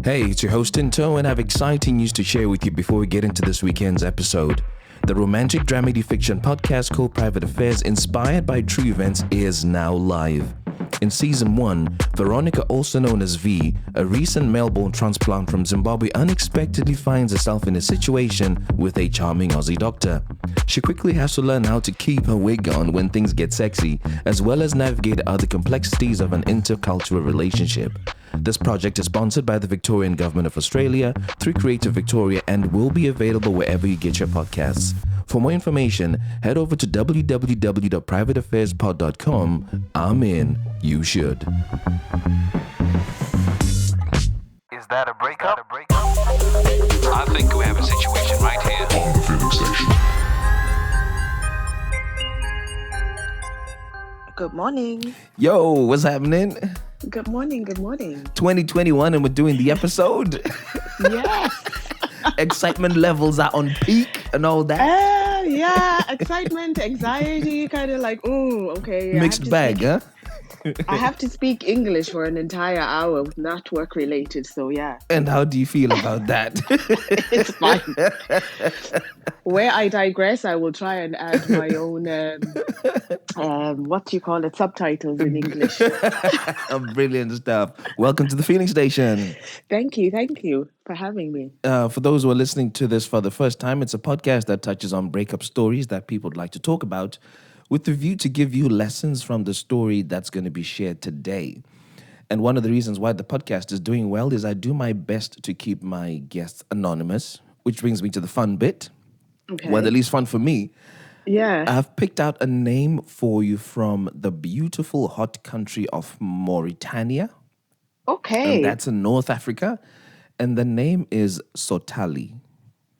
Hey, it's your host Tinto, and I have exciting news to share with you before we get into this weekend's episode. The romantic dramedy fiction podcast called Private Affairs, inspired by true events, is now live. In season 1, Veronica, also known as V, a recent male-born transplant from Zimbabwe, unexpectedly finds herself in a situation with a charming Aussie doctor. She quickly has to learn how to keep her wig on when things get sexy, as well as navigate other complexities of an intercultural relationship. This project is sponsored by the Victorian Government of Australia through Creative Victoria and will be available wherever you get your podcasts. For more information, head over to www.privateaffairspod.com. I'm in. You should. Is that a breakup? I think we have a situation right here. On the filling station. Good morning. Yo, what's happening? Good morning. 2021 and we're doing the episode. Yes. Excitement levels are on peak and all that. Yeah. Excitement, anxiety, kind of like, oh, okay. Mixed bag, huh? I have to speak English for an entire hour, not work related. So yeah. And how do you feel about that? It's fine. Where I digress, I will try and add my own, subtitles in English. Brilliant stuff. Welcome to the Feeling Station. Thank you for having me. For those who are listening to this for the first time, it's a podcast that touches on breakup stories that people would like to talk about, with the view to give you lessons from the story that's going to be shared today. And one of the reasons why the podcast is doing well is I do my best to keep my guests anonymous, which brings me to the fun bit. Okay. Well, at least fun for me. Yeah. I've picked out a name for you from the beautiful hot country of Mauritania. Okay. And that's in North Africa. And the name is Sotali.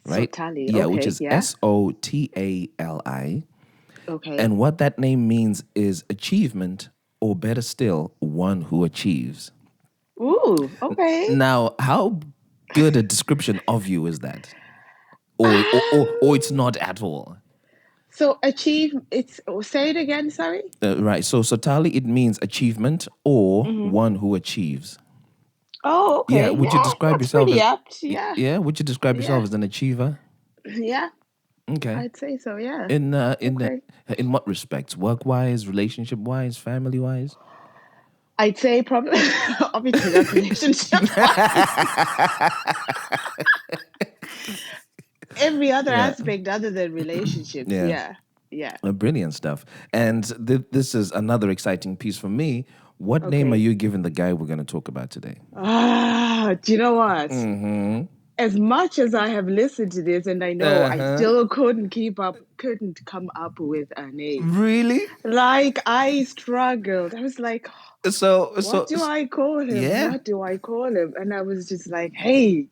Right? Sotali. Yeah, okay, which is Sotali. Okay. And what that name means is achievement, or better still, one who achieves. Ooh, okay. Now, how good a description of you is that? Or it's not at all? So say it again, sorry? Right. So Sotali, it means achievement or one who achieves. Oh, okay. Yeah. Would you describe yourself pretty as apt, yeah. Yeah. Would you describe yourself as an achiever? Yeah. Okay. I'd say so, yeah. In Okay. in what respects? Work-wise, relationship-wise, family-wise? I'd say probably, obviously that's relationship. Every other aspect other than relationships, yeah. Brilliant stuff. And this is another exciting piece for me. What name are you giving the guy we're going to talk about today? Do you know what? Mm-hmm. As much as I have listened to this, and I know I still couldn't come up with a name. Really? Like, I struggled. I was like, what do I call him? Yeah. What do I call him? And I was just like, hey,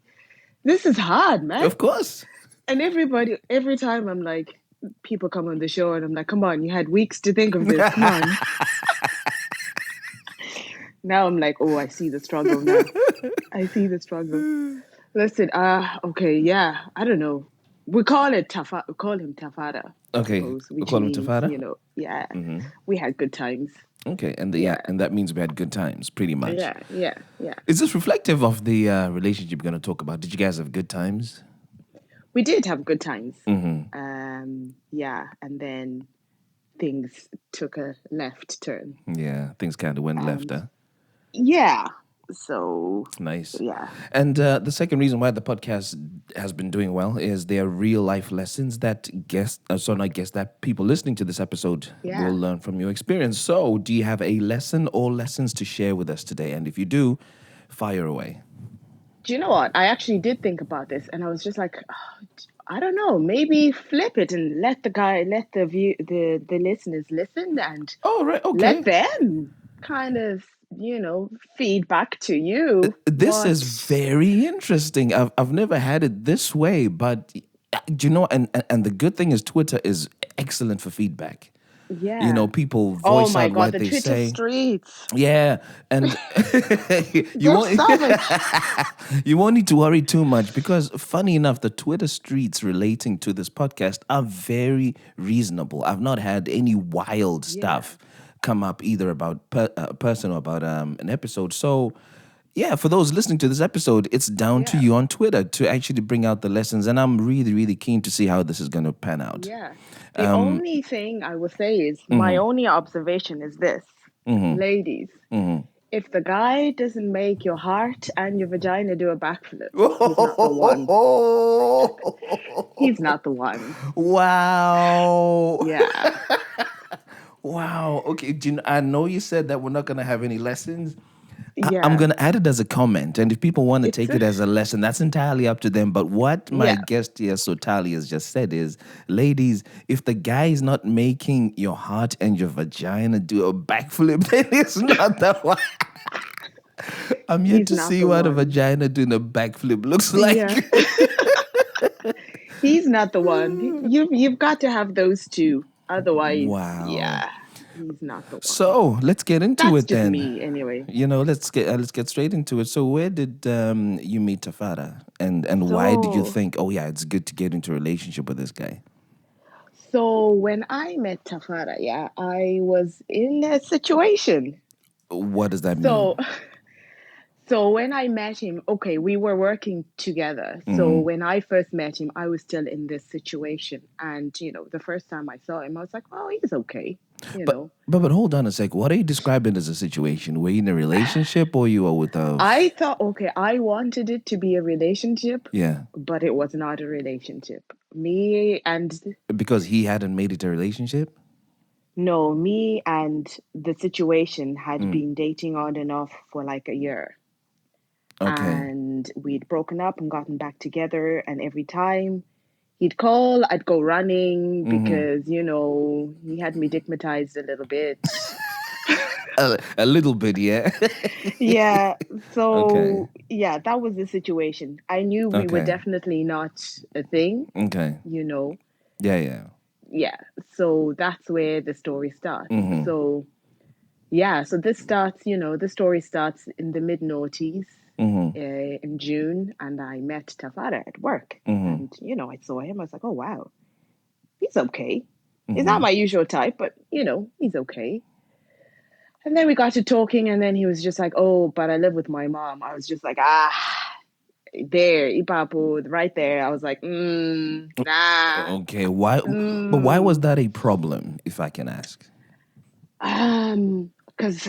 this is hard, man. Of course. And every time I'm like, people come on the show and I'm like, come on, you had weeks to think of this. Come on. Now I'm like, oh, I see the struggle now. Listen, okay, yeah, I don't know. We call him Tafada. Okay, we call him Tafada? We had good times. Okay, and and that means we had good times, pretty much. Yeah. Is this reflective of the relationship we're going to talk about? Did you guys have good times? We did have good times. Mm-hmm. And then things took a left turn. Yeah, things kind of went left, huh? Yeah. So nice. Yeah. And the second reason why the podcast has been doing well is there are real life lessons that that people listening to this episode will learn from your experience. So do you have a lesson or lessons to share with us today? And if you do, fire away. Do you know what? I actually did think about this, and I was just like, I don't know, maybe flip it and let the listeners listen, and let them kind of, feed back to you. This is very interesting. I've never had it this way, but do you know? And the good thing is Twitter is excellent for feedback. Yeah. People voice out what the they Twitter say. Streets. Yeah, and you won't need to worry too much because, funny enough, the Twitter streets relating to this podcast are very reasonable. I've not had any wild stuff come up either about a person or about an episode. So yeah, for those listening to this episode, it's down to Yeah. you on Twitter to actually bring out the lessons. And I'm really, really keen to see how this is going to pan out. Yeah. The only thing I will say is my only observation is this, ladies, if the guy doesn't make your heart and your vagina do a backflip, he's not the one. He's not the one. Wow. Yeah. Wow. Okay. I know you said that we're not going to have any lessons. Yeah. I'm going to add it as a comment. And if people want to It's take a- it as a lesson, that's entirely up to them. But what my Yeah. guest here, Sotali, has just said is, ladies, if the guy is not making your heart and your vagina do a backflip, then it's not the one. I'm yet He's to not see the what a one. vagina doing a backflip looks like. Yeah. He's not the one. You've got to have those two. Otherwise, Wow. yeah, he's not the one. So let's get into That's it just then. me anyway. Let's get straight into it. So where did you meet Tafara, and why did you So think, oh yeah, it's good to get into a relationship with this guy? so when I met Tafara, yeah, I was in a situation. What does that mean? So So when I met him, okay, we were working together. So Mm-hmm. when I first met him, I was still in this situation. And, the first time I saw him, I was like, oh, he's okay, you But know. but hold on a sec. What are you describing as a situation? Were you in a relationship or you were with a? I thought, okay, I wanted it to be a relationship, Yeah, but it was not a relationship. Me and, because he hadn't made it a relationship. no, me and the situation had Mm. been dating on and off for like a year. Okay. And we'd broken up and gotten back together. And every time he'd call, I'd go running Mm-hmm. because, he had me digmatized a little bit. A little bit, yeah. Yeah. Okay. So, yeah, that was the situation. I knew we were Okay. definitely not a thing, Okay. you know. Yeah, yeah. Yeah. So that's where the story starts. Mm-hmm. So, yeah. So this starts, the story starts in the mid noughties. Mm-hmm. In June, and I met Tafara at work. Mm-hmm. And, I saw him. I was like, oh, wow, he's okay. He's Mm-hmm. not my usual type, but, he's okay. And then we got to talking, and then he was just like, oh, but I live with my mom. I was just like, there, Ipapu, right there. I was like, nah. Okay. Why? But why was that a problem, if I can ask? Because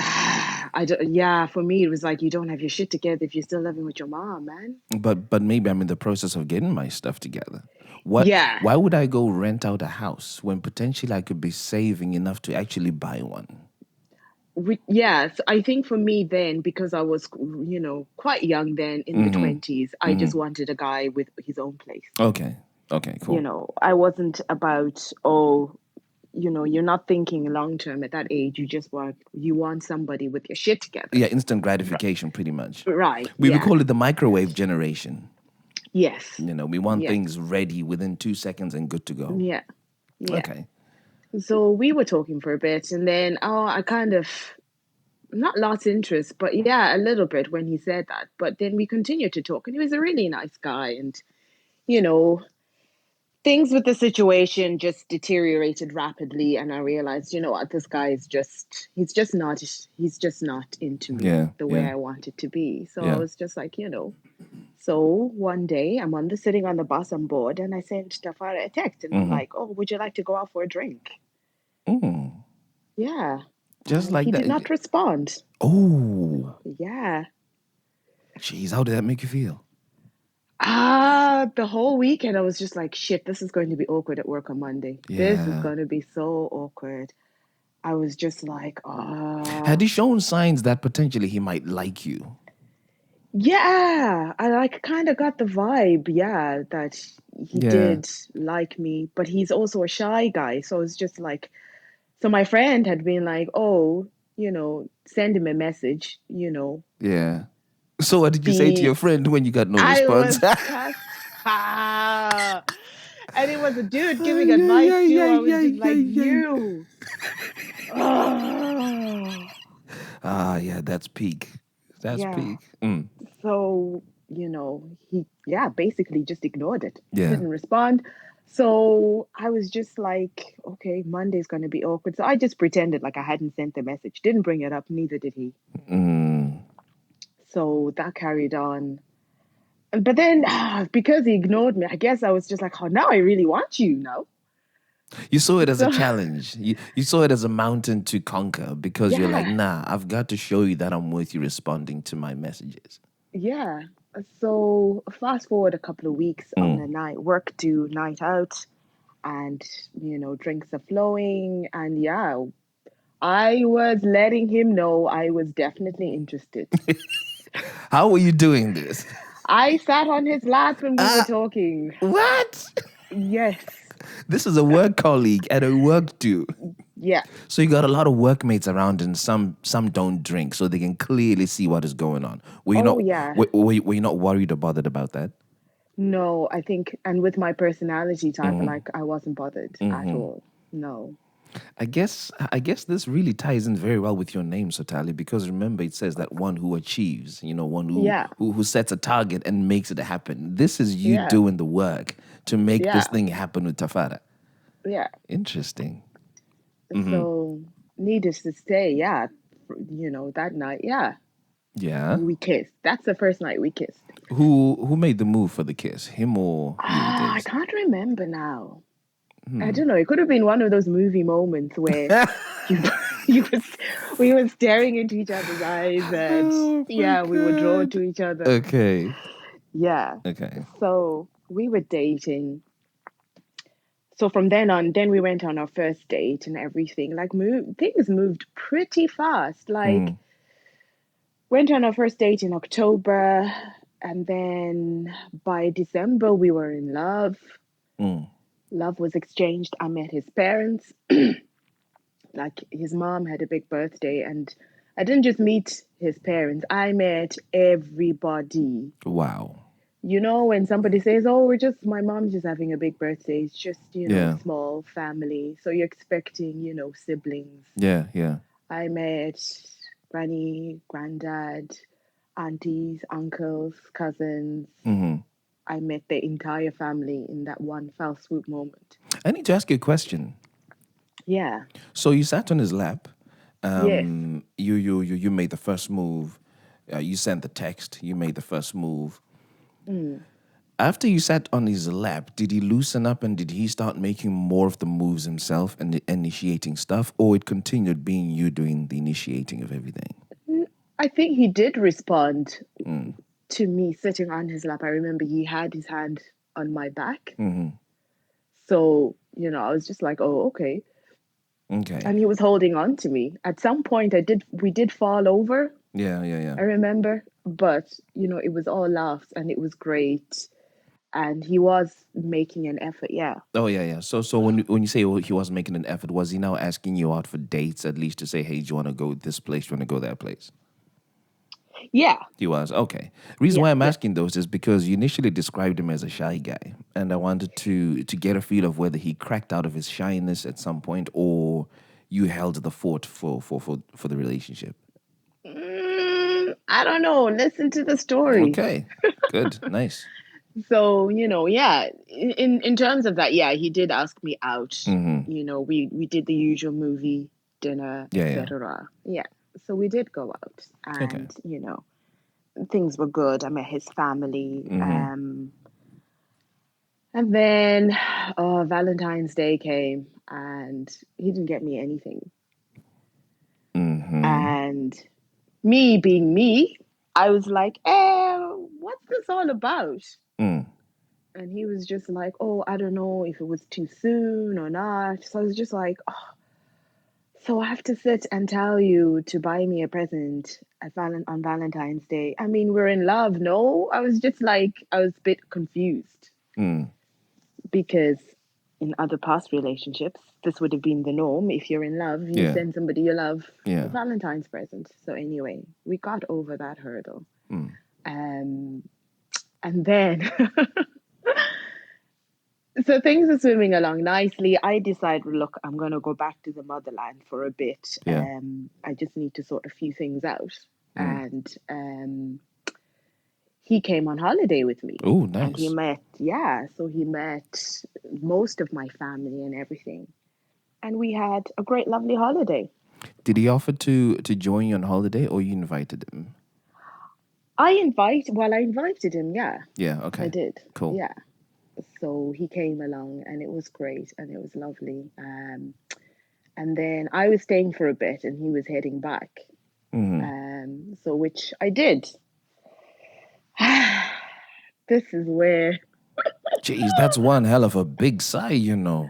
I don't, yeah, for me, it was like, you don't have your shit together if you're still living with your mom, man. But maybe I'm in the process of getting my stuff together. What? Yeah. Why would I go rent out a house when potentially I could be saving enough to actually buy one? Yeah, so I think for me then, because I was, quite young then in the 20s, I just wanted a guy with his own place. Okay. Okay. Cool. I wasn't about, oh, you're not thinking long term at that age. You want somebody with your shit together. Yeah, instant gratification, pretty much. Right. We Yeah. call it the microwave generation. Yes. We want Yeah. things ready within 2 seconds and good to go. Yeah. Yeah. Okay. So we were talking for a bit, and then, I kind of not lost interest, but yeah, a little bit when he said that. But then we continued to talk, and he was a really nice guy. And, you know, things with the situation just deteriorated rapidly. And I realized, you know what, this guy is he's just not into me Yeah. the way Yeah. I want it to be. So I Yeah. was just like, So one day I'm sitting on the bus, I'm bored, and I sent Tafara a text, and I'm like, oh, would you like to go out for a drink? Mm. Yeah. Just And like he did that. not respond. Oh, Yeah. jeez, how did that make you feel? The whole weekend I was just like, shit, this is going to be awkward at work on Monday. This is Yeah. going to be so awkward. I was just like, Had he shown signs that potentially he might like you? yeah. I like kind of got the vibe, yeah, that he Yeah. did like me, but he's also a shy guy. So it's just like, so my friend had been like, oh, send him a message, Yeah. So what did you say to your be, friend when you got no I response? was cussed. And it was a dude giving Yeah, advice yeah, too. yeah, I was yeah, just like, yeah, yeah. you. Oh. Yeah, that's peak. That's Yeah. peak. Mm. So, he, basically just ignored it. Yeah. Didn't respond. So I was just like, okay, Monday's going to be awkward. So I just pretended like I hadn't sent the message. Didn't bring it up. Neither did he. Mm. So that carried on. But then because he ignored me, I guess I was just like, oh, now I really want you now. You saw it as a So challenge. You saw it as a mountain to conquer because you're like, yeah, nah, I've got to show you that I'm with you responding to my messages. yeah. So fast forward a couple of weeks on a night, work to night out, and drinks are flowing, and yeah, I was letting him know I was definitely interested. How were you doing this? I sat on his lap and we were Ah, talking. what? Yes. This is a work colleague at a work do. Yeah. So you got a lot of workmates around, and some don't drink, so they can clearly see what is going on. Were you Oh, not yeah. were you not worried or bothered about that? No, I think, and with my personality type, like I wasn't bothered at all. No. I guess this really ties in very well with your name, Sotali, because remember it says that one who achieves, one who, Yeah. who sets a target and makes it happen. This is you Yeah. doing the work to make this Yeah. thing happen with Tafara. Yeah. Interesting. So, needless to say, yeah, that night, yeah, Yeah. we kissed. That's the first night we kissed. Who made the move for the kiss? Him or you, I Dibs? can't remember now. I don't know. It could have been one of those movie moments where you, you was, we were staring into each other's eyes, and Oh my yeah, we were drawn god. to each other. Okay. Yeah. Okay. So we were dating. So from then on, then we went on our first date and everything. Like, things moved pretty fast. Like, went on our first date in October, and then by December we were in love. Love was exchanged. I met his parents. Like, his mom had a big birthday, and I didn't just meet his parents, I met everybody. Wow. When somebody says, oh, my mom's just having a big birthday, it's just, Yeah. small family. So you're expecting, siblings. Yeah. Yeah. I met granny, granddad, aunties, uncles, cousins. I met the entire family in that one fell swoop moment. I need to ask you a question. Yeah. So you sat on his lap. Yes. You made the first move. You sent the text. You made the first move. After you sat on his lap, did he loosen up and did he start making more of the moves himself and initiating stuff, or it continued being you doing the initiating of everything? I think he did respond to me sitting on his lap. I remember he had his hand on my back. So, I was just like, oh, okay. Okay. And he was holding on to me. At some point we did fall over, Yeah. I remember. But, it was all laughs and it was great. And he was making an effort, yeah. Oh yeah. So when you say he wasn't making an effort, was he now asking you out for dates at least to say, hey, do you want to go this place? Do you want to go that place? Yeah. He was. Okay. Reason Yeah. why I'm Yeah. asking those is because you initially described him as a shy guy, and I wanted to get a feel of whether he cracked out of his shyness at some point or you held the fort for the relationship. I don't know. Listen to the story. Okay. Good. Nice. So, yeah, in terms of that, yeah, he did ask me out. We did the usual movie, dinner, Yeah, yeah. etc. Yeah. So we did go out, Okay. and things were good. I met his family. And then Valentine's Day came, and he didn't get me anything. And me being me, I was like, what's this all about? And he was just like, oh, I don't know if it was too soon or not. So I was just like, oh, so I have to sit and tell you to buy me a present on Valentine's Day. I mean, we're in love, no? I was just like, I was a bit confused because in other past relationships, this would have been the norm. If you're in love, you Yeah. send somebody you love a Yeah. Valentine's present. So anyway, we got over that hurdle. And then so things are swimming along nicely. I decided, look, I'm going to go back to the motherland for a bit. Yeah. I just need to sort a few things out. And he came on holiday with me. Oh, And he nice. met most of my family and everything. And we had a great, lovely holiday. Did he offer to join you on holiday or you invited him? I invited him, yeah, Yeah. I Okay. did. Cool. Yeah. So he came along and it was great and it was lovely. And then I was staying for a bit and he was heading back. Mm-hmm. So which I did. This is where Jeez, that's one hell of a big sigh, you know.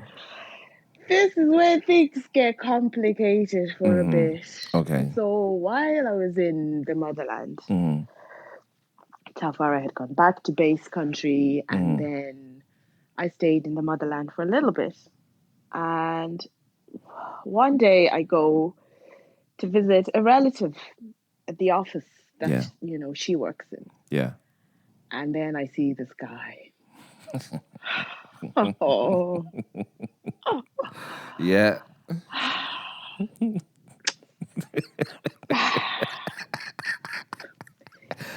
things get complicated for a Mm-hmm. bit. Okay. So while I was in the motherland, Mm-hmm. Tafara had gone back to base country and Mm-hmm. then I stayed in the motherland for a little bit. And one day I go to visit a relative at the office that, Yeah. she works in. Yeah. And then I see this guy. Oh, Yeah.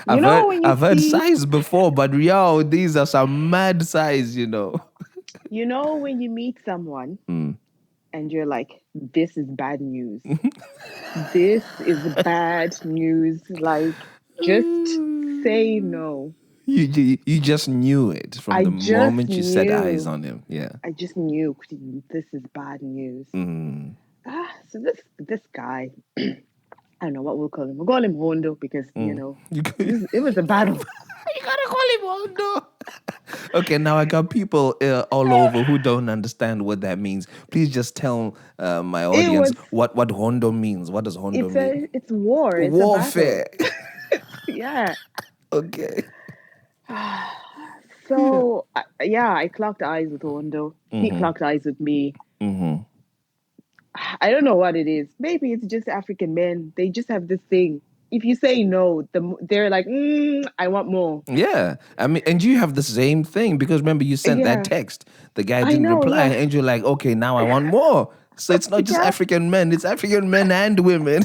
you know when you I've heard see, size before, but yo, these are some mad size, you know. when you meet someone Mm. and you're like, this is bad news. This is bad news. Like, just say no. You just knew it from I the just moment you set eyes knew. on him. Yeah. I just knew this is bad news. Mm. So this guy, I don't know what we'll call him. We'll call him Hondo because You, it was a battle. you gotta call him Hondo. Okay, now I got people all over who don't understand what that means. Please just tell my It audience was. what Hondo means. What does Hondo mean? It's war. It's a battle. Warfare. Yeah. Okay. Yeah. So yeah, I clocked eyes with Hondo. He Mm-hmm. clocked eyes with me. Mm-hmm. I don't know what it is. Maybe it's just African men. They just have this thing. If you say no, they're like, I want more. Yeah, I mean, and you have the same thing because remember you sent that Yeah, text. The guy I didn't know. reply, Yeah, and you're like, okay, now I want more. So it's not just yeah. African men; it's African men and women.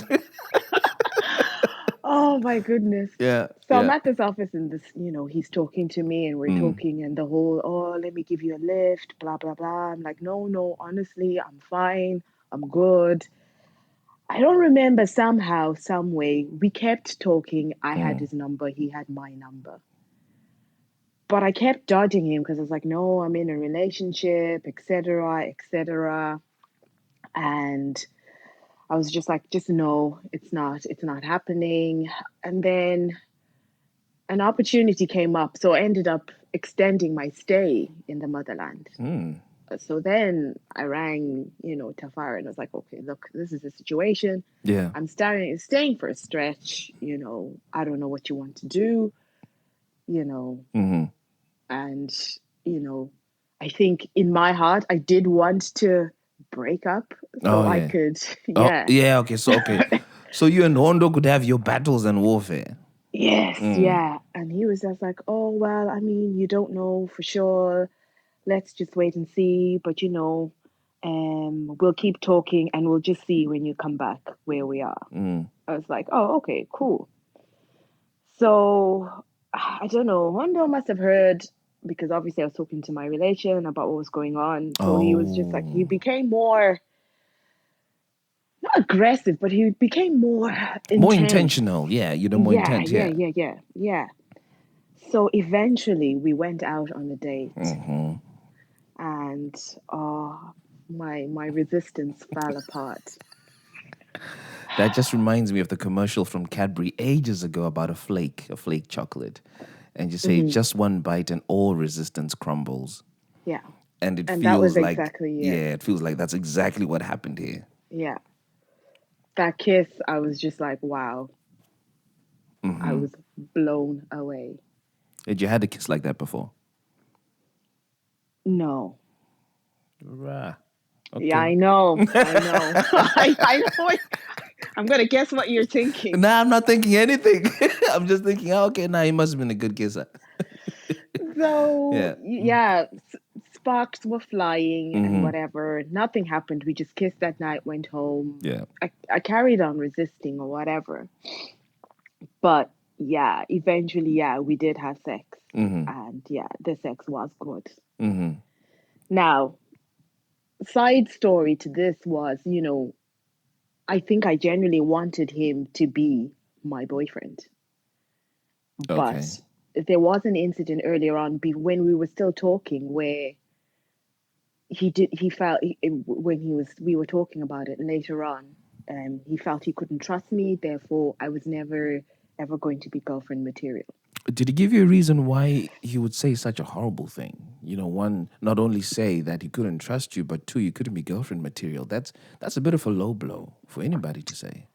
Oh my goodness. Yeah, So I'm yeah. at this office and he's talking to me and we're Mm, talking and the whole, oh, let me give you a lift, blah, blah, blah. I'm like, no, honestly, I'm fine. I'm good. I don't remember somehow, some way, we kept talking. I had mm, his number, he had my number. But I kept dodging him because I was like, no, I'm in a relationship, etc., etc. And I was just like, just no, it's not happening. And then an opportunity came up, so I ended up extending my stay in the motherland. mm. So then I rang, Tafara, and I was like, okay, look, this is the situation. Yeah. I'm staying for a stretch, I don't know what you want to do, you know, Mm-hmm. and, you know, I think in my heart, I did want to break up Oh so I yeah. could, Oh yeah. yeah. Okay. So you and Hondo could have your battles and warfare. Yes, Mm, yeah. And he was just like, oh, well, I mean, you don't know for sure. Let's just wait and see. But we'll keep talking and we'll just see when you come back where we are. mm, I was like, oh, okay, cool. So I don't know. Hondo must have heard because obviously I was talking to my relation about what was going on. So he was just like, he oh, became more, not aggressive, but he became more more intense. intentional. Yeah, you know, more Yeah, intent. yeah, Yeah. yeah, yeah, yeah. So eventually we went out on a date Mm-hmm. and my resistance fell apart. That just reminds me of the commercial from Cadbury ages ago about a flake chocolate. And you say Hmm. just one bite and all resistance crumbles. Yeah. And it And that was feels like, exactly it. yeah, it feels like that's exactly what happened here. Yeah. That kiss, I was just like, wow, I Mm-hmm. was blown away. Had you had a kiss like that before? No. Rah. Yeah, Okay. I know. I know. I know. I'm going to guess what you're thinking. Nah, I'm not thinking anything. I'm just thinking, oh, okay, nah, he must have been a good kisser. So, Yeah. yeah, sparks were flying and Mm-hmm. whatever. Nothing happened. We just kissed that night, went home. Yeah. I carried on resisting or whatever. But yeah, eventually, yeah, we did have sex. Mm-hmm. And yeah, the sex was good. Mm-hmm. Now, side story to this was, I think I genuinely wanted him to be my boyfriend. Okay. But there was an incident earlier on when we were still talking where he felt when we were talking about it later on, he felt he couldn't trust me, therefore I was never ever going to be girlfriend material. Did he give you a reason why he would say such a horrible thing? One, not only say that he couldn't trust you, but two, you couldn't be girlfriend material. That's a bit of a low blow for anybody to say.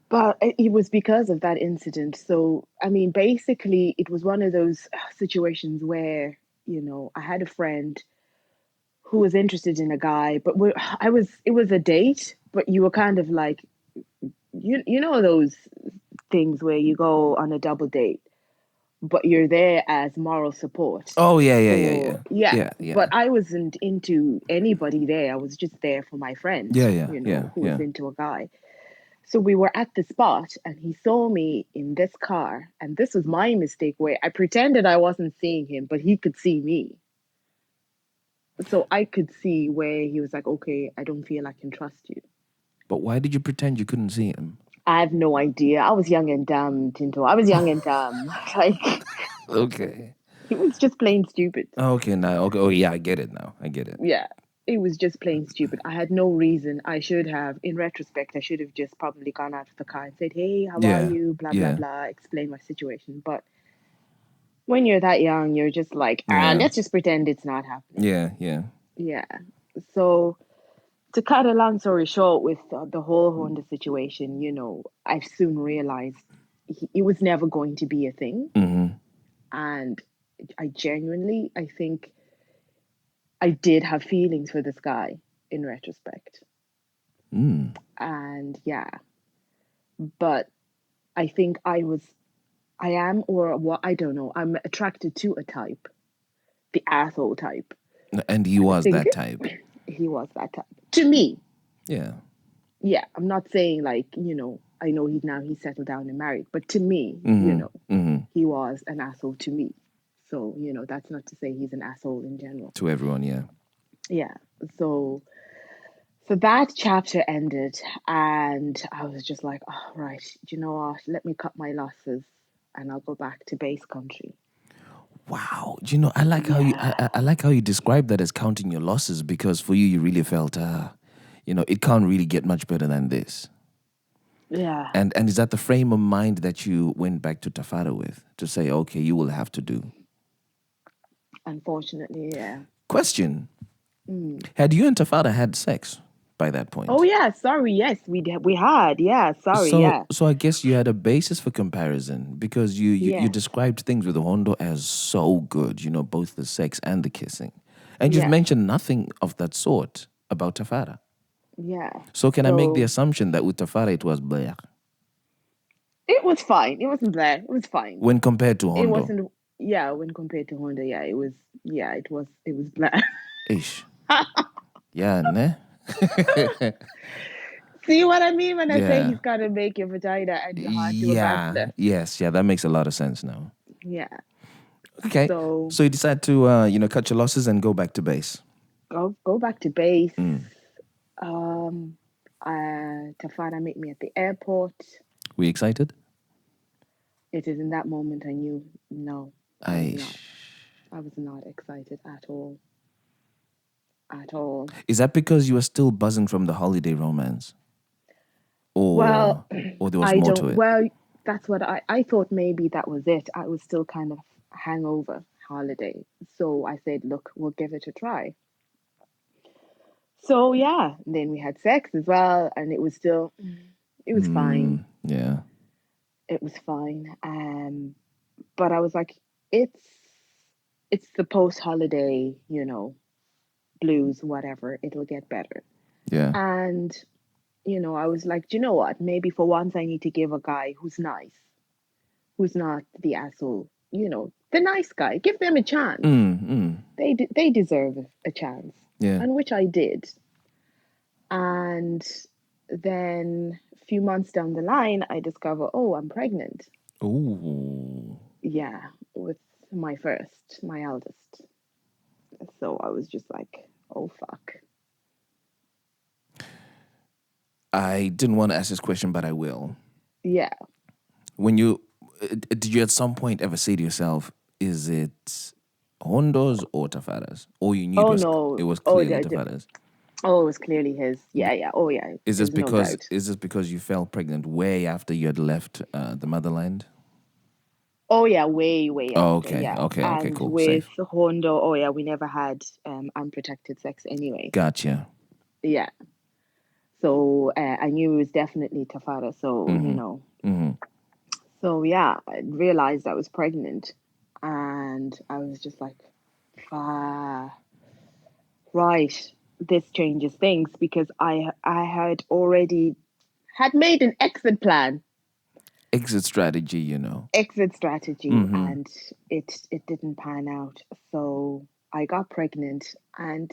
But it was because of that incident. So I mean, basically it was one of those situations where, I had a friend who was interested in a guy, but it was a date, but you were kind of like, you know those things where you go on a double date, but you're there as moral support. Oh yeah, yeah, yeah, Or yeah, yeah, yeah, but yeah, I wasn't into anybody there. I was just there for my friend, yeah, yeah, yeah, who was yeah. into a guy. So we were at the spot and he saw me in this car, and this was my mistake where I pretended I wasn't seeing him, but he could see me. So I could see where he was like, okay, I don't feel I can trust you. But why did you pretend you couldn't see him? I have no idea. I was young and dumb, Tinto. I was young and dumb. Like, Okay. it was just plain stupid. Okay, now. Okay. Oh yeah, I get it now. I get it. Yeah, it was just plain stupid. I had no reason. I should have, in retrospect, I should have just probably gone out of the car and said, hey, how are Yeah, you? Blah, blah, yeah, blah, explain my situation. But when you're that young, you're just like, yeah, let's just pretend it's not happening. yeah, yeah. Yeah. So, to cut a long story short, with the whole Honda situation, I soon realized it was never going to be a thing. Mm-hmm. And I think I did have feelings for this guy in retrospect. Mm. And yeah, but I think I am, or what, I don't know, I'm attracted to a type, the asshole type. And he And I was think that type. he was that type. To me, Yeah. yeah, I'm not saying like, I know he's settled down and married, but to me, Mm-hmm. Mm-hmm. he was an asshole to me. So, that's not to say he's an asshole in general. To everyone, yeah. Yeah. So that chapter ended, and I was just like, oh, right, do you know what? Let me cut my losses and I'll go back to base country. Wow. Do you know, I like how you Yeah. I like how you describe that as counting your losses, because for you really felt it can't really get much better than this. Yeah. And is that the frame of mind that you went back to Tafara with to say, okay, you will have to do? Unfortunately, yeah. Question. Mm. Had you and Tafara had sex by that Oh, point? yeah. Sorry. Yes, we had. Yeah. Sorry. So Yeah. so I guess you had a basis for comparison, because you Yes. described things with Hondo as so good, both the sex and the kissing. And you've Yeah. mentioned nothing of that sort about Tafara. Yeah. So can I make the So assumption that with Tafara it was Blair it was fine. It wasn't bad. It was fine. when compared to It Hondo? wasn't. Yeah. When compared to Honda, yeah, it was. Yeah, it was. It was black. Ish. Yeah, ne? See what I mean when I say Yeah. he's got to make your vagina and your heart do a Yeah. backflip? Yes. Yeah, that makes a lot of sense now. Yeah. Okay. So So you decide to cut your losses and go back to base. go back to base. Mm. Um, Tafana met me at the airport. We excited? It is in that moment I knew no, I was not. Aish. I was not excited at all. At all. Is that because you were still buzzing from the holiday romance? Well, Or there was I more don't. to it? Well, that's what I thought. Maybe that was it. I was still kind of hangover holiday, so I said, "Look, we'll give it a try." So yeah, then we had sex as well, and it was fine. Yeah. It was fine. But I was like, it's it's the post holiday, blues, whatever. It'll get better. Yeah. And I was like, do you know what? Maybe for once I need to give a guy who's nice, who's not the asshole. The nice guy. Give them a chance. They deserve a chance, Yeah. and which I did. And then a few months down the line, I discover, oh, I'm pregnant. Ooh. Yeah, with my eldest. So I was just like, oh, fuck. I didn't want to ask this question, but I will. Yeah. When you did you at some point ever say to yourself, is it Hondo's or Tafada's? Or you knew Oh no. it was Oh, clearly Tafada's? oh, it was clearly his. Yeah, yeah. Oh, yeah. There's no doubt. Is this because you fell pregnant way after you had left the motherland? Oh, yeah. Way, way Oh, after. okay, Yeah. okay, okay, And cool, with safe. Hondo, oh yeah, we never had unprotected sex anyway. Gotcha. Yeah. So I knew it was definitely Tafara. So So yeah, I realized I was pregnant, and I was just like, ah, right, this changes things because I had already had made an Exit strategy, you know. exit strategy, and it didn't pan out. So I got pregnant, and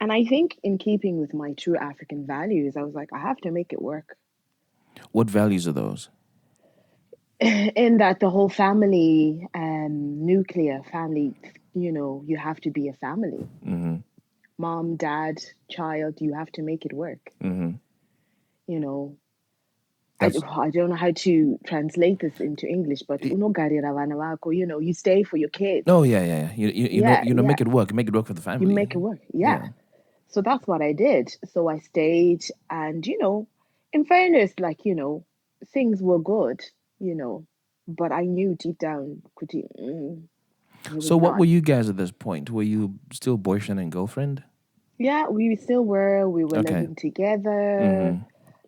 I think in keeping with my true African values, I was like, I have to make it work. What values are those? In that the whole family, nuclear family, you have to be a family. Mom, dad, child, you have to make it work. You know, That's I don't know how to translate this into English, but uno garira vana vako, you stay for your kids. oh yeah, yeah, yeah. Yeah, yeah, make it work for the you family. make it work. Yeah. Yeah. So that's what I did. So I stayed, and in fairness, like, things were good, you know, but I knew deep down, Kuti, it was So what not. were you guys at this point? Were you still boyfriend and girlfriend? Yeah, we still were. We were Okay. living together.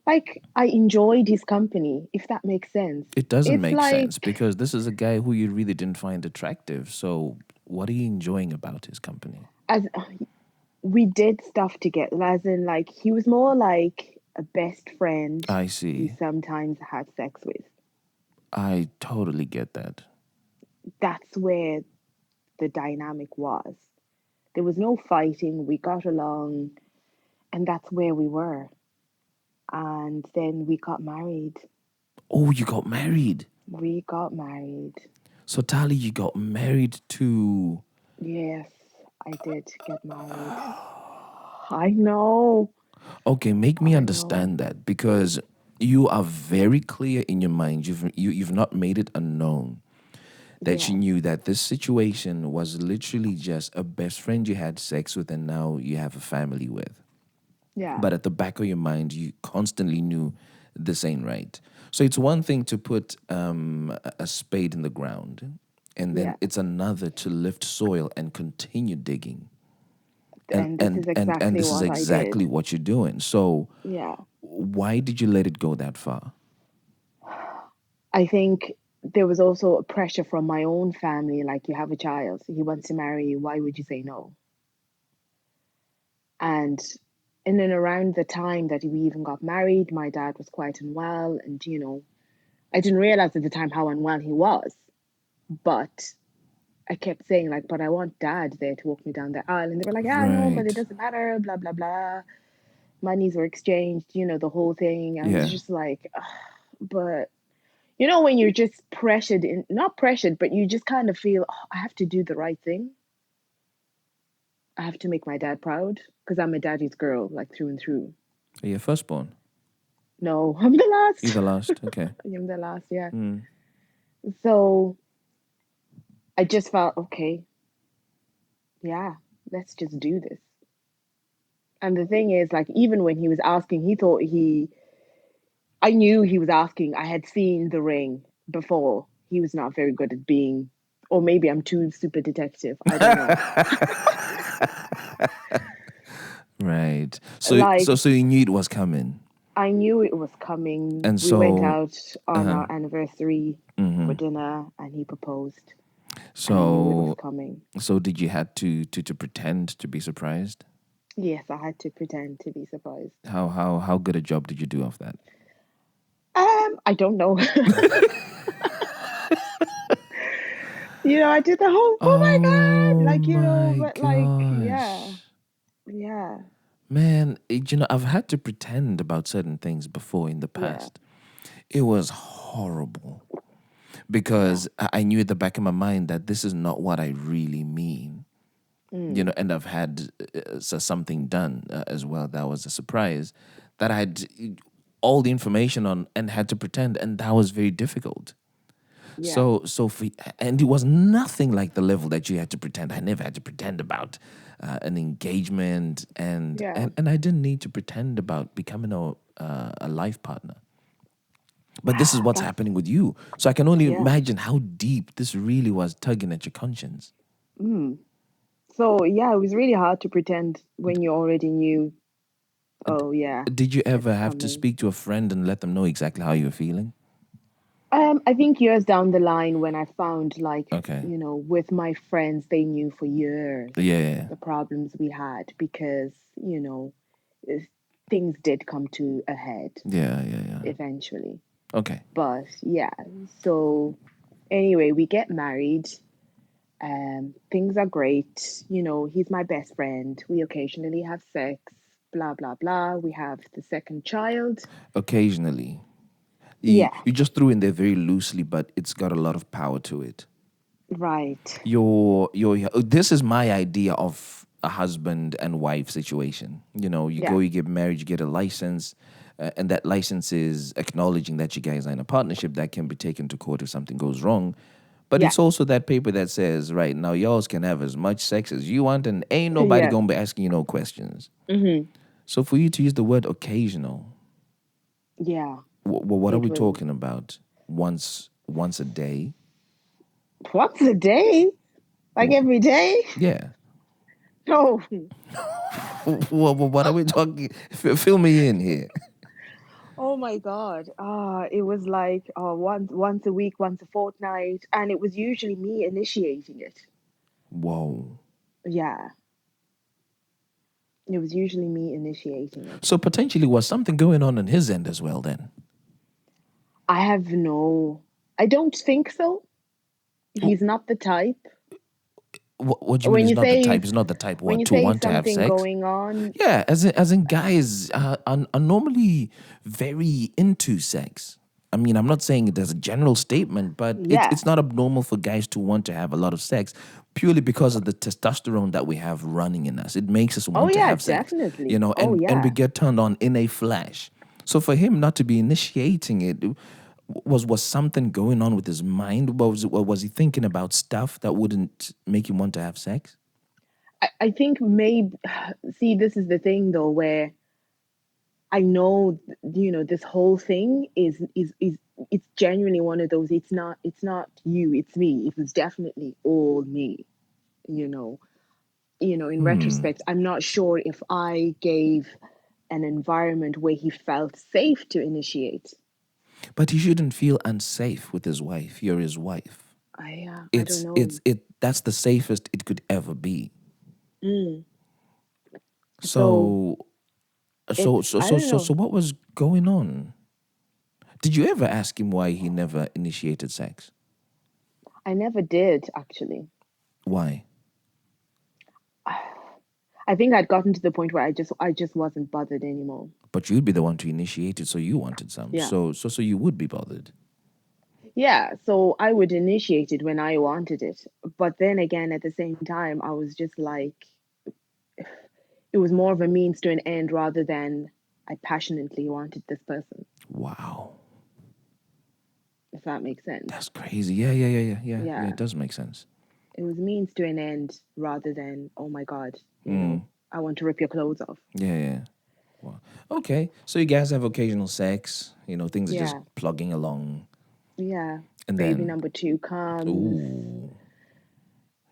Like, I enjoyed his company, if that makes sense. It doesn't It's make like, sense because this is a guy who you really didn't find attractive. So what are you enjoying about his company? as we did stuff together, as in, like, he was more like a best friend I you see. sometimes had sex with. I totally get that. That's where the dynamic was. There was no fighting. We got along, and that's where we were. And then we got married. Oh, you got married. We got married. So Tali, you got married to. Yes, I did get married. I know. Okay, make me I know. understand that because you are very clear in your mind. You've not made it unknown that you Yeah. knew that this situation was literally just a best friend you had sex with and now you have a family with. Yeah. But at the back of your mind, you constantly knew this ain't right. So it's one thing to put a spade in the ground, and then Yeah. it's another to lift soil and continue digging. And And this and is and and exactly this is what I did. exactly what you're doing. So Yeah. why did you let it go that far? I think there was also a pressure from my own family, like, you have a child, he wants to marry you, why would you say no? And in and around the time that we even got married, my dad was quite unwell, and I didn't realize at the time how unwell he was. But I kept saying, like, but I want dad there to walk me down the aisle. And they were like, yeah, no, but it Right. doesn't matter, blah, blah, blah. Monies were exchanged, the whole thing. I was Yeah. just like, ugh. But when you're just pressured, not pressured, but you just kind of feel, oh, I have to do the right thing. I have to make my dad proud because I'm a daddy's girl, like, through and through. Are you firstborn? No, I'm the You last. the last? Okay. I'm the last, yeah. So I just felt, okay, yeah, let's just do this. And the thing is, like, even when he was asking, I knew he was asking. I had seen the ring before. He was not very good at being, or maybe I'm too super detective. I don't know. Right. Like, So you knew it was coming. I knew it was coming. And We went so out on our anniversary for dinner, and he proposed, and I knew it was so coming. so did you had to pretend to be surprised? Yes, I had to pretend to be surprised. How good a job did you do of that? I don't know. I did the whole, oh my God, Oh like, my but, like, yeah, gosh. yeah, Man, I've had to pretend about certain things before in the yeah, past. It was horrible yeah. because I knew at the back of my mind that this is not what I really mean. Mm, And I've had something done as well that was a surprise that I had all the information on and had to pretend, and that was very difficult. Yeah. So and it was nothing like the level that you had to pretend. I never had to pretend about an engagement, and, Yeah. and and I didn't need to pretend about becoming a life partner. But this is what's That's happening with you. So I can only yeah. imagine how deep this really was tugging at your conscience. Mm. So yeah, it was really hard to pretend when you already knew, oh yeah, Did you ever it's have to coming. speak to a friend and let them know exactly how you were feeling? I think years down the line when I found like, Okay. with my friends, they knew for years Yeah. the problems we had because, if- things did come to a head Yeah. Yeah. Yeah. eventually. Okay. But yeah, so anyway, we get married. Things are great. He's my best friend. We occasionally have sex, blah, blah, blah. We have the second child. Occasionally. You, Yeah, you just threw in there very loosely, but it's got a lot of power to it. right. Your this is my idea of a husband and wife situation. You go, Yeah, you get married, you get a license, and that license is acknowledging that you guys are in a partnership that can be taken to court if something goes wrong. But yeah, it's also that paper that says, right now, y'all can have as much sex as you want, and ain't nobody yeah. gonna be asking you no questions. Hmm. So for you to use the word occasional, Yeah, what are it we was talking about? Once a day? once a day, like W- every day. Yeah. No. What are we talking? Fill me in here. Oh my God. It was like once a week, once a fortnight, and it was usually me initiating it. Whoa. Yeah, it was usually me initiating it. So potentially was something going on his end as well then? I have no, I don't think so. He's not the type. What do you mean When he's you not the say type? He's not the type when what you to say want to have something sex? going on, Yeah, as in guys are normally very into sex. I mean, I'm not saying it as a general statement, but it's yeah. it's not abnormal for guys to want to have a lot of sex purely because of the testosterone that we have running in us. It makes us Oh want to yeah, have sex, definitely. Oh and we yeah. get turned on in a flash. So for him not to be initiating it, was something going on with his mind? Was he thinking about stuff that wouldn't make him want to have sex? I think maybe see this is the thing though where I know this whole thing is it's genuinely one of those it's not you, it's me. It was definitely all me, you know. In retrospect, I'm not sure if I gave an environment where he felt safe to initiate. But he shouldn't feel unsafe with his wife. You're his wife. I don't know. That's the safest it could ever be. Mm. So So so it's so I so don't so know. so what was going on? Did you ever ask him why he never initiated sex? I never did actually. Why? I think I'd gotten to the point where I just wasn't bothered anymore. But you'd be the one to initiate it, so you wanted some. Yeah. So you would be bothered. Yeah, so I would initiate it when I wanted it. But then again, at the same time, I was just like, it was more of a means to an end rather than I passionately wanted this person, Wow. if that makes sense. That's crazy. Yeah. Yeah, It does make sense. it was means to an end rather than, oh my God, Mm. I want to rip your clothes off. Yeah. Wow. Okay. So you guys have occasional sex, things are just Yeah, plugging along. yeah. And Baby then, number two comes. ooh,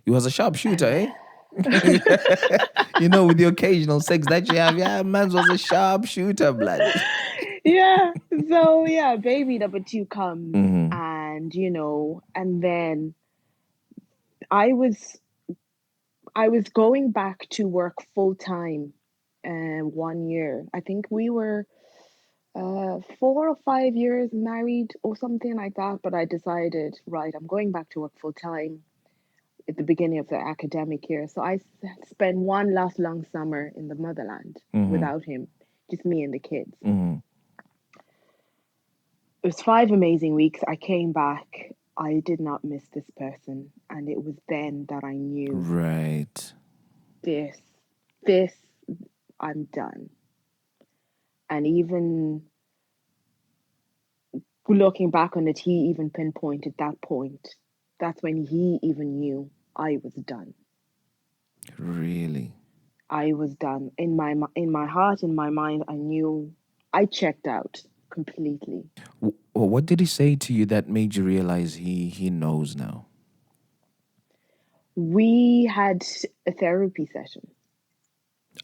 you was a sharpshooter, And eh? With the occasional sex that you have, yeah, man was a sharpshooter, blood. yeah, so yeah, baby number two comes. Mm-hmm. And then I was I was going back to work full time 1 year. I think we were 4 or 5 years married or something like that. But I decided, right, I'm going back to work full time at the beginning of the academic year. So spent one last long summer in the motherland Mm-hmm. without him, just me and the kids. Mm-hmm. It was 5 amazing weeks. I came back. I did not miss this person. And it was then that I knew Right. this, this, I'm done. And even looking back on it, he even pinpointed that point. That's when he even knew I was done. Really? I was done. In my heart, in my mind, I knew I checked out completely. Well, what did he say to you that made you realize he knows now? We had a therapy session,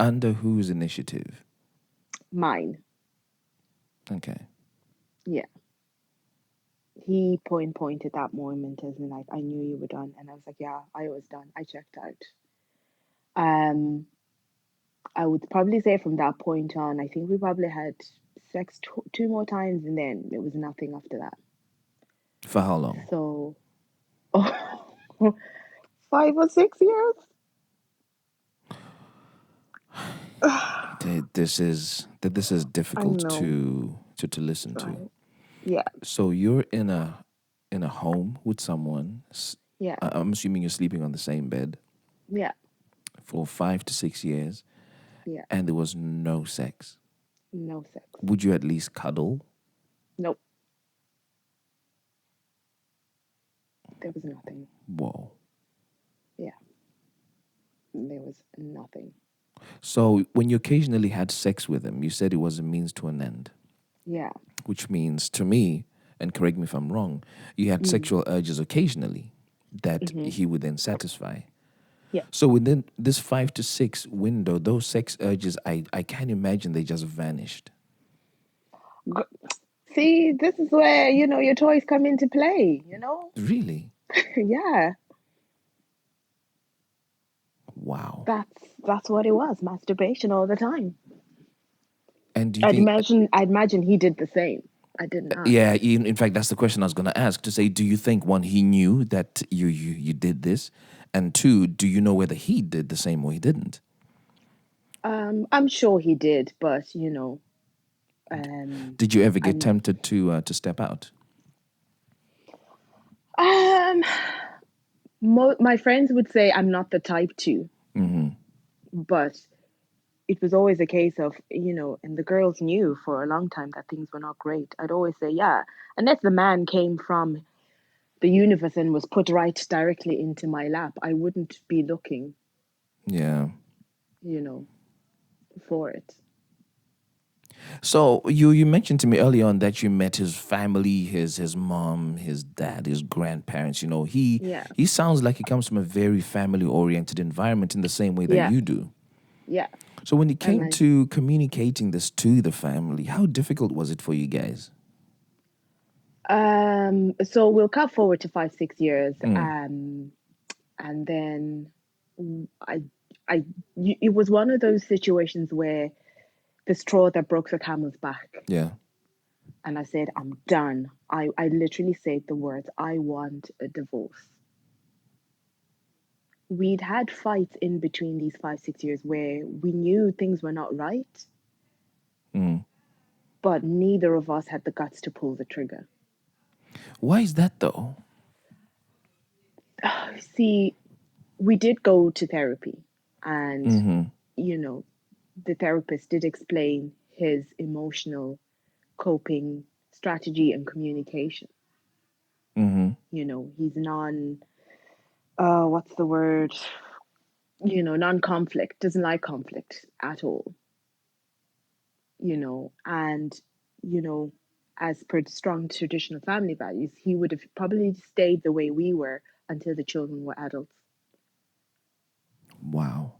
Under whose initiative? mine. Okay. Yeah. He pointed that moment as in like I knew you were done, and I was like, yeah, I was done. I checked out. Um, I would probably say from that point on, I think we probably had sex two more times, and then it was nothing after that. For how long? So, 5 or 6 years. This is I difficult know, to listen to. right? Yeah, So you're in a home with someone. yeah, I'm assuming you're sleeping on the same bed yeah, for 5 to 6 years, yeah. and there was no sex. No sex. Would you at least cuddle? Nope. There was nothing. Whoa. Yeah, there was nothing. So when you occasionally had sex with him, you said it was a means to an end, Yeah. which means to me, and correct me if I'm wrong, you had Mm. sexual urges occasionally that Mm-hmm. he would then satisfy. Yeah. So within this 5 to 6 window, those sex urges, I can't imagine they just vanished. See, this is where your toys come into play. Really? Yeah, Wow. that's what it was. Masturbation all the time. And do you I'd think, imagine. I'd imagine he did the same. I didn't ask. yeah, in fact, that's the question I was going to ask to say, do you think, one, he knew that you did this? And two, do you know whether he did the same or he didn't? I'm sure he did, but um, Did you ever get I'm tempted to step out? um, my friends would say I'm not the type to, but it was always a case of, and the girls knew for a long time that things were not great. I'd always say, yeah, unless the man came from the universe and was put right directly into my lap, I wouldn't be looking, Yeah. you know, for it. So you mentioned to me early on that you met his family, his mom, his dad, his grandparents. He Yeah, he sounds like he comes from a very family oriented environment in the same way that yeah, you do. yeah. So when it And came to communicating this to the family, how difficult was it for you guys? so we'll cut forward to 5, 6 years, Mm, and then I, I, it was one of those situations where the straw that broke the camel's back. yeah. And I said, I'm done. I literally said the words, I want a divorce. We'd had fights in between these 5, 6 years where we knew things were not right, Mm. but neither of us had the guts to pull the trigger. Why is that though? See, we did go to therapy, and, you know, the therapist did explain his emotional coping strategy and communication. He's what's the word? Non-conflict, doesn't like conflict at all, and, you know, as per strong traditional family values, he would have probably stayed the way we were until the children were adults. Wow,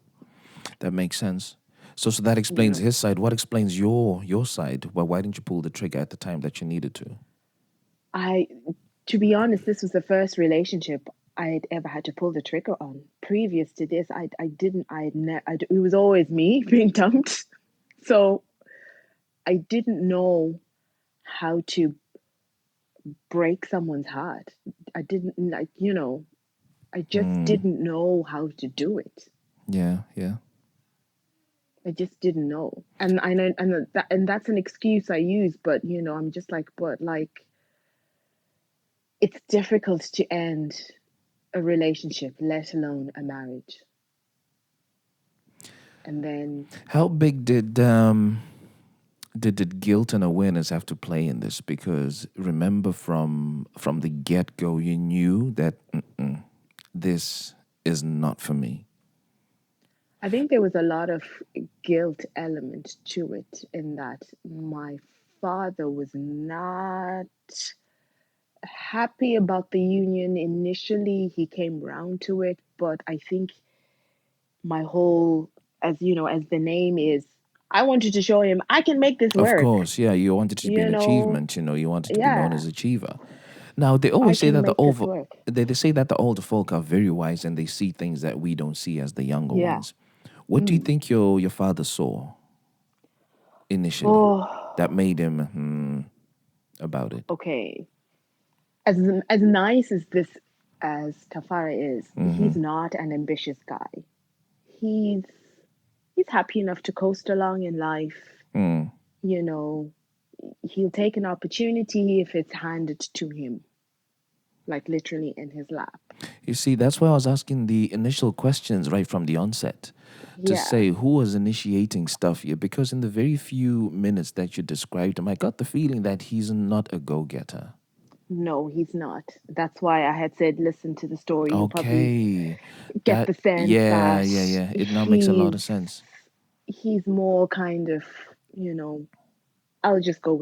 that makes sense. So that You explains know, his side. What explains your side? Why didn't you pull the trigger at the time that you needed to? I, to be honest, this was the first relationship I had ever had to pull the trigger on. Previous to this, I didn't, I had ne- I, it was always me being dumped. So I didn't know how to break someone's heart. I didn't I just didn't know how to do it. Yeah, yeah. I just didn't know. And I know, and that's an excuse I use, but I'm just like, but like, it's difficult to end a relationship, let alone a marriage. And then How big did did guilt and awareness have to play in this? Because remember, from the get go, you knew that this is not for me. I think there was a lot of guilt element to it in that my father was not happy about the union initially. He came round to it, but I think my whole, as you know, as the name is, I wanted to show him I can make this Of work. course, yeah, you wanted it to be You an know, achievement. You wanted to be known yeah, as achiever. Now they I always say can that make this work. they say that the older folk are very wise and they see things that we don't see as the younger Yeah. ones. What do you think your father saw initially Oh, that made him about it? okay. As as nice as this as Tafara is, he's not an ambitious guy. He's he's happy enough to coast along in life. You know, he'll take an opportunity if it's handed to him, like literally in his lap. You see, that's why I was asking the initial questions right from the onset to Yeah. say who was initiating stuff here. Because in the very few minutes that you described him, I got the feeling that he's not a go getter. No, he's not. That's why I had said, listen to the story. You'll probably Okay. get the sense Yeah, that yeah, yeah. It now makes a lot of sense. he's more kind of, I'll just go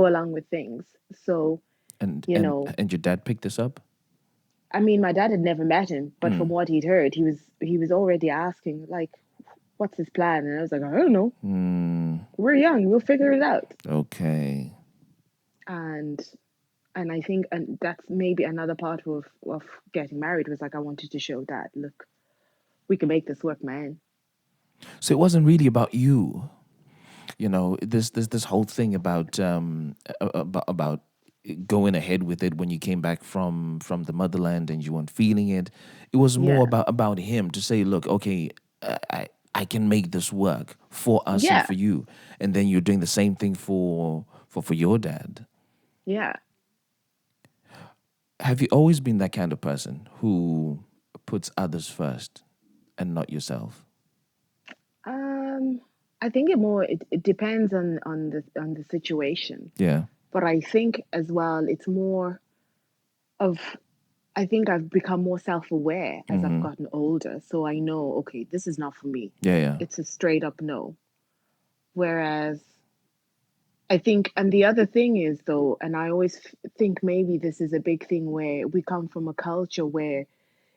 along with things. So, And you and know, and your dad picked this up? I mean, my dad had never met him, but from what he'd heard, he was already asking like, "What's his plan?" And I was like, "I don't know. We're young. We'll figure it out." Okay. And I think and that's maybe another part of getting married was like I wanted to show dad, look, we can make this work, man. So it wasn't really about you. This whole thing about going ahead with it when you came back from the motherland and you weren't feeling it. It was more Yeah, about him to say, look, okay, I can make this work for us and yeah, for you, and then you're doing the same thing for your dad. yeah. Have you always been that kind of person who puts others first and not yourself? Um, I think it depends on the situation, Yeah. but I think as well it's more of I think I've become more self-aware as I've gotten older, so I know, okay, this is not for me. Yeah, yeah. It's a straight up no. Whereas I think, and the other thing is though, and I always think maybe this is a big thing where we come from a culture where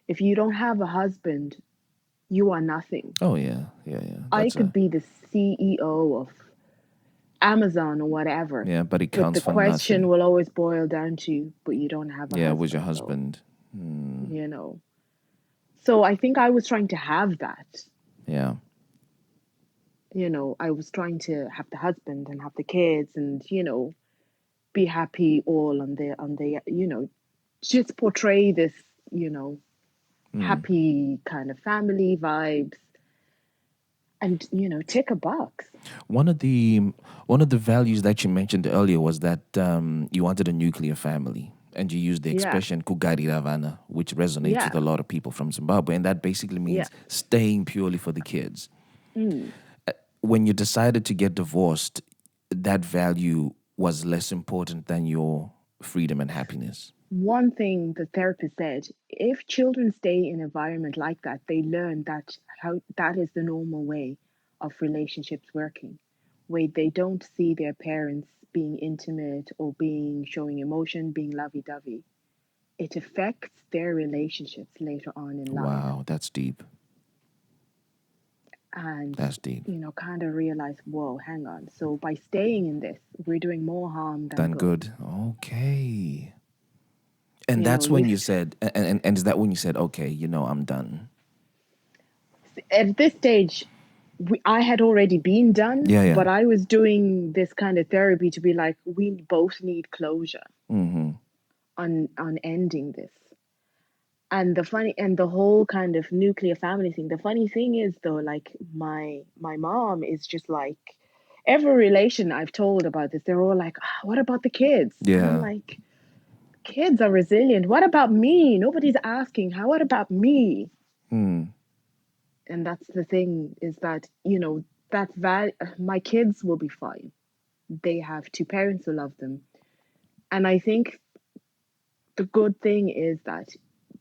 if you don't have a husband, you are nothing. Oh yeah, yeah, yeah. I That's could a be the CEO of Amazon or whatever, yeah, but it but counts the for question nothing. will always boil down to, but you don't have a Yeah, was your husband though, husband. you know. So I think I was trying to have that. Yeah. I was trying to have the husband and have the kids and, be happy all on the just portray this, you know, happy kind of family vibes and, tick a box. One of the one of the values that you mentioned earlier was that you wanted a nuclear family, and you used the Yeah. expression "kugari ravana," which resonates with Yeah. a lot of people from Zimbabwe, and that basically Yeah. means staying purely for the kids. Mm. When you decided to get divorced, that value was less important than your freedom and happiness. One thing the therapist said, if children stay in an environment like that, they learn that how that is the normal way of relationships working, where they don't see their parents being intimate or being showing emotion, being lovey-dovey. It affects their relationships later on in life. Wow, that's deep. And That's deep. kind of realize, whoa, hang on. So by staying in this, we're doing more harm than Done good. good. Okay. And that's when You you said, and is that when you said, okay, I'm done? at this stage, I had already been done, Yeah, yeah. but I was doing this kind of therapy to be like, we both need closure on ending this. And the whole kind of nuclear family thing. The funny thing is though, like my mom is just like every relation I've told about this, they're all like, what about the kids? And I'm Yeah. like, kids are resilient. What about me? Nobody's asking, how what about me? And that's the thing is that, my kids will be fine. They have two parents who love them. And I think the good thing is that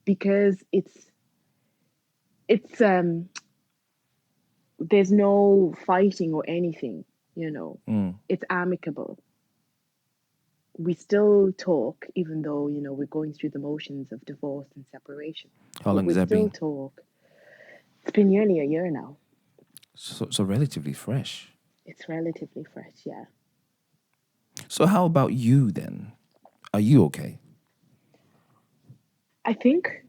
because it's there's no fighting or anything, you know. It's amicable. We still talk, even though, we're going through the motions of divorce and separation. How But long has we that still been? talk. It's been nearly a year now. So relatively fresh. It's relatively fresh, yeah. So how about you then? Are you okay? I think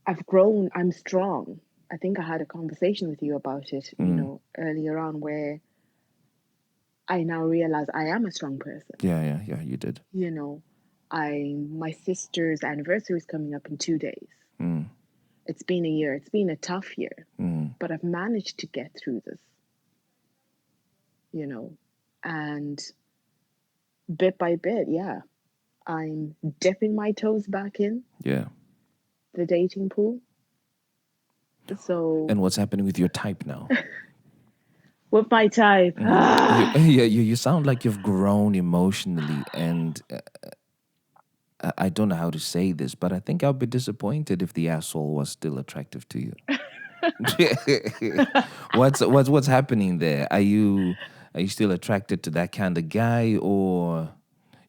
I've grown, I'm strong. I think I had a conversation with you about it, earlier on, where I now realize I am a strong person. Yeah, you did. My sister's anniversary is coming up in 2 days. It's been a year. It's been a tough year, but I've managed to get through this, and bit by bit, yeah, I'm dipping my toes back in Yeah. the dating pool. So And what's happening with your type now? with my type, You sound like you've grown emotionally, and I don't know how to say this, but I think I'll be disappointed if the asshole was still attractive to you. What's happening there? Are you still attracted to that kind of guy, or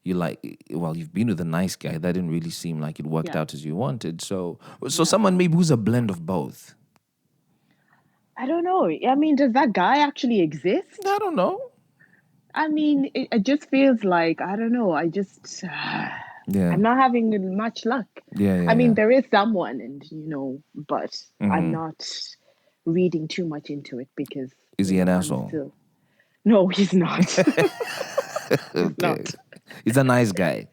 you like? Well, you've been with a nice guy that didn't really seem like it worked yeah, out as you wanted. So yeah. someone maybe who's a blend of both. I don't know. I mean, does that guy actually exist? I don't know. I mean, it just feels like, I don't know. Yeah, I'm not having much luck. I mean, yeah. there is someone, and but I'm not reading too much into it because Is he an I'm asshole? still. No, he's not. He's Okay, not. he's a nice guy.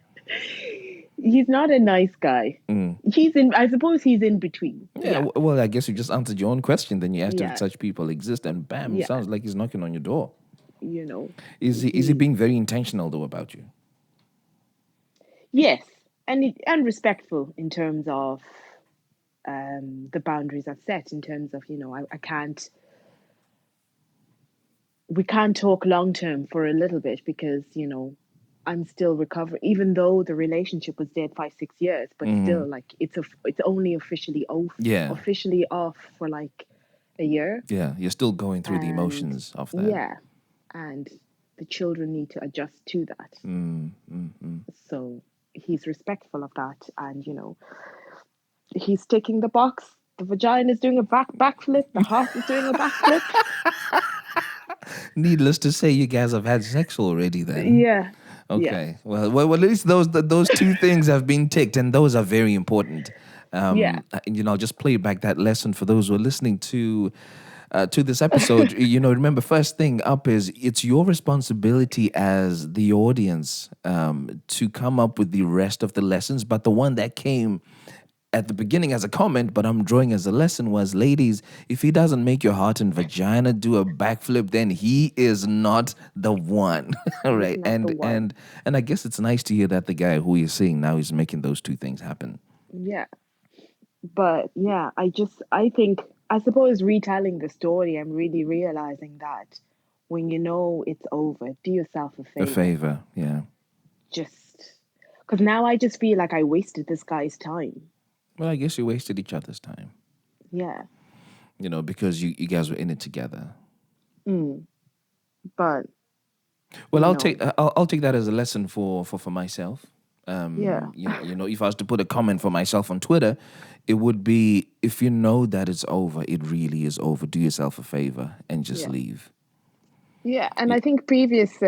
He's not a nice guy. He's in. I suppose he's in between. Yeah, Yeah, well, I guess you just answered your own question. Then you asked if yeah, such people exist, and bam, yeah. sounds like he's knocking on your door. You know, Is he he. being very intentional though about you? Yes, and respectful in terms of the boundaries I've set. In terms of I can't. We can't talk long term for a little bit because I'm still recovering, even though the relationship was dead 5-6 years, but still, like, it's only Yeah, officially off for like a year. yeah. You're still going through the And emotions of that. yeah, and the children need to adjust to that. So he's respectful of that, and he's ticking the box. The vagina is doing a backflip. The heart is doing a backflip. Needless to say, you guys have had sex already then. Yeah, yeah, Okay. Well, at least those two things have been ticked, and those are very important. yeah, And, I'll just play back that lesson for those who are listening to this episode. Remember, first thing up is it's your responsibility as the audience to come up with the rest of the lessons. But the one that came at the beginning as a comment, but I'm drawing as a lesson was, ladies, if he doesn't make your heart and vagina do a backflip, then he is not the one. All he's right. not the And one. and and I guess it's nice to hear that the guy who you're seeing now is making those two things happen. Yeah. But yeah, I think, I suppose, retelling the story, I'm really realizing that when it's over, do yourself a A favor. favor, yeah. Just because now I just feel like I wasted this guy's time. Well, I guess you wasted each other's time, Yeah. because you guys were in it together. But, Well, you I'll know, take I'll take that as a lesson for myself. yeah. If I was to put a comment for myself on Twitter, it would be, if you know that it's over, it really is over. Do yourself a favor and just Yeah. leave. Yeah. And Y- I think previous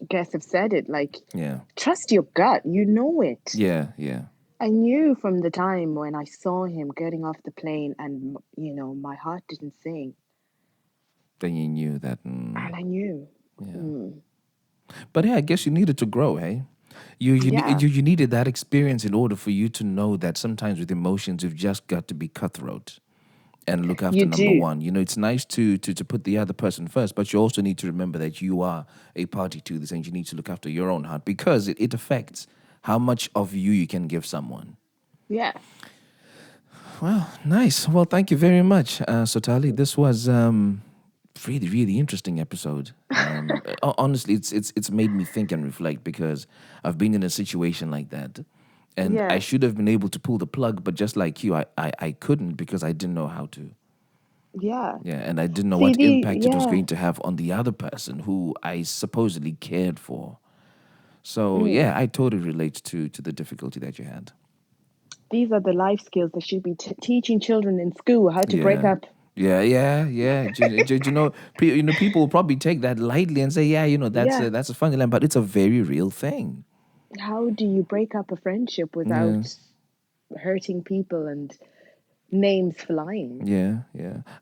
guests have said it, like, Yeah, trust your gut. You know it. yeah. I knew from the time when I saw him getting off the plane, and my heart didn't sing, Then you knew that. and I knew. Yeah, Mm, but yeah, I guess you needed to grow. Hey, yeah, you needed that experience in order for you to know that sometimes with emotions you've just got to be cutthroat and look after you number do. one. It's nice to put the other person first, but you also need to remember that you are a party to this, and you need to look after your own heart, because it affects how much of you can give someone. Yeah, Well, nice. Well, thank you very much, Sotali. This was really, really interesting episode. Honestly, it's made me think and reflect because I've been in a situation like that. And I Yeah. should have been able to pull the plug, but just like you, I couldn't because I didn't know how to. Yeah. Yeah, and I didn't know See, what the impact it was yeah. going to have on the other person who I supposedly cared for. So Mm. yeah, I totally relate to the difficulty that you had. These are the life skills that should be teaching children in school how to break Yeah. up. Yeah. People will probably take that lightly and say, yeah, Yeah. that's a funny line, but it's a very real thing. How do you break up a friendship Yeah. without hurting people and names flying, Yeah.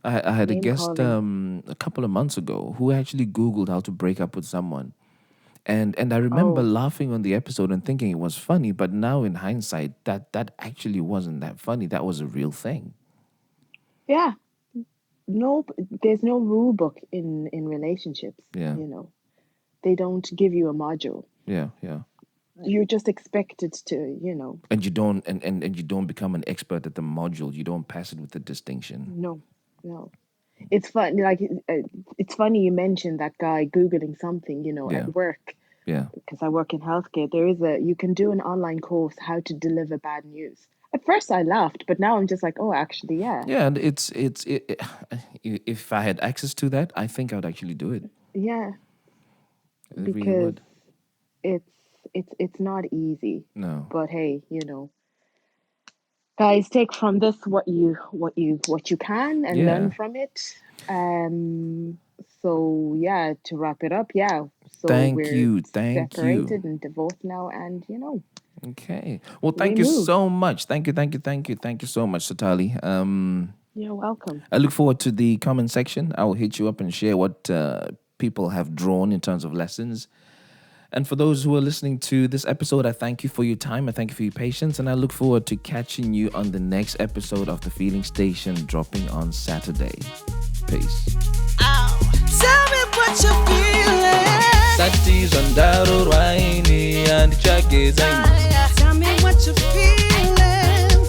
I had a name guest calling? a couple of months ago who actually Googled how to break up with someone. And I remember Oh, laughing on the episode and thinking it was funny, but now in hindsight, that actually wasn't that funny. That was a real thing. yeah. No, there's no rule book in relationships. Yeah. You know, they don't give you a module. Yeah. You're just expected to, And you don't and you don't become an expert at the module. You don't pass it with a distinction. no, no. It's fun. Like it's funny you mentioned that guy googling something. Yeah. At work, Yeah. because I work in healthcare. You can do an online course how to deliver bad news. At first, I laughed, but now I'm just like, oh, actually, yeah, Yeah, and if I had access to that, I think I would actually do it. yeah, I really because would. it's it's not easy. No. But hey, guys, take from this what you can and learn Yeah. from it. Um, so yeah, to wrap it up, yeah. So Thank we're you. Thank you. separated and divorced now, and Okay. Well, we thank you move. so much. Thank you so much, Satali. You're welcome. I look forward to the comment section. I will hit you up and share what people have drawn in terms of lessons. And for those who are listening to this episode, I thank you for your time. I thank you for your patience. And I look forward to catching you on the next episode of The Feeling Station, dropping on Saturday. Peace. Ow. Tell me what you're feeling. Satis on Daro Raini and Chagezai. Tell me what you're feeling.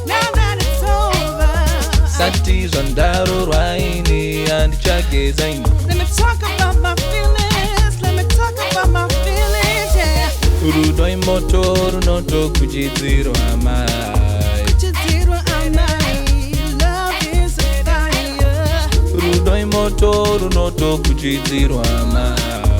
Now that it's over. Satis on Daro Raini and Chagezai. Let me talk about my feelings. Let me talk about my feelings, yeah. Urudoi motoru noto kujiziro amai. Kujiziro amai. Love is a fire. Urudoi motoru noto kujiziro amai.